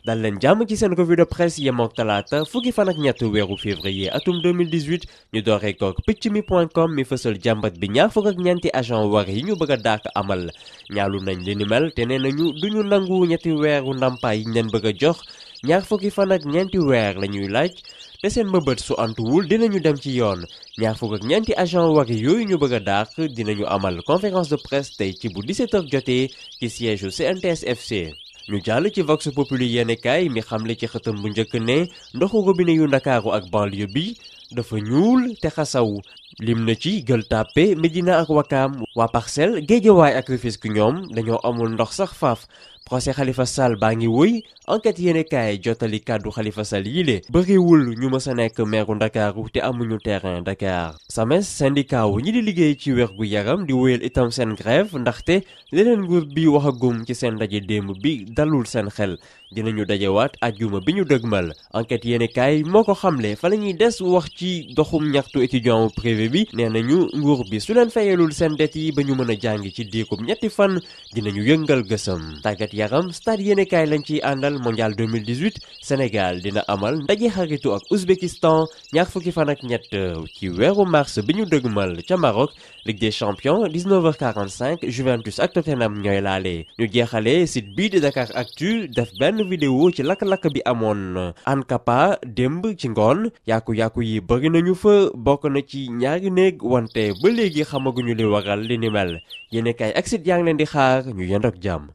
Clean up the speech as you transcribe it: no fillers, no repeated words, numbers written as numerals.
dal leen jàmm ci seen revue de presse yemook talaata fukki fan ak ñett weeru février atum 2018 ñu dooree kook piccmi.com mi fësal jàmbat bi ñaar fukk ak ñeenti agent war yi ñu bëgg a dàq amal ñaalu nañ li ni mel te nee nañu duñu nangu ñetti weeru ndàmpaay yi ñu leen bëgg a jox ñaar fukki fan ak ñeenti weer la ñuy laaj te seen mëbët su antuwul dinañu dem ci yoon ñaar fukk ak ñeenti agent war yooyu ñu bëgg a dàq dinañu amal conférence de presse tey ci bu 17h jotee ci siège CNTS FC. ñu jàll ci Vox Populi yéenekaay mi xamle ci xëtam bu njëkk ne ndoxu robinet yu Ndakaaru ak banlieue bi dafa ñuul te xasaw lim na ci Gueule Tapée Médina ak Ouakam waa Parcelles Guédiawaye ak Rufisque ñoom dañoo amul ndox sax faaf procès Khalifa Sall baa ngi wëy enquête yéenekaay jottali kàddu Khalifa Sall yile bëriwul ñu mës a nekk meeru Ndakaaru te amuñu terrain Dakar SAMES syndicat wu ñi di liggéey ci wér gu yaram di wéyal itam seen grève ndaxte leneen nguur bi waxagum ci seen ndaje démb bi dalul seen xel dinañu dajewaat ajjuma bi ñu dëgmal enquête yéenekaay moo ko xamle fa la ñuy des wax ci doxum ñaxtu étudiant privé bi nee nañu nguur bi su leen fayalul seen det yi ba ñu mën a jàng ci diikum ñetti fan dinañu yëngal gësam tàggat yaram stade yéenekaay lañ ciy àndal mondial 2018 Sénégal dina amal ndaje xaritu ak Ouzbékistan ñaar fukki fan ak ñett ci weeru mars bi ñu dëgmal ca Maroc Ligue des champions 19h45 Juventus ak Tottenham ñooy laale ñu jeexale site bii di Dakar Actu def benn vidéo ci lakk-lakk bi amoon Ankapa démb ci ngoon yàqu-yàqu yi bëri nañu fa bokk na ci ñaari néeg wante ba léegi xamaguñu li waral li ni mel yéenekaay ak site yaa ngi leen di xaar ñu yend ak jàmm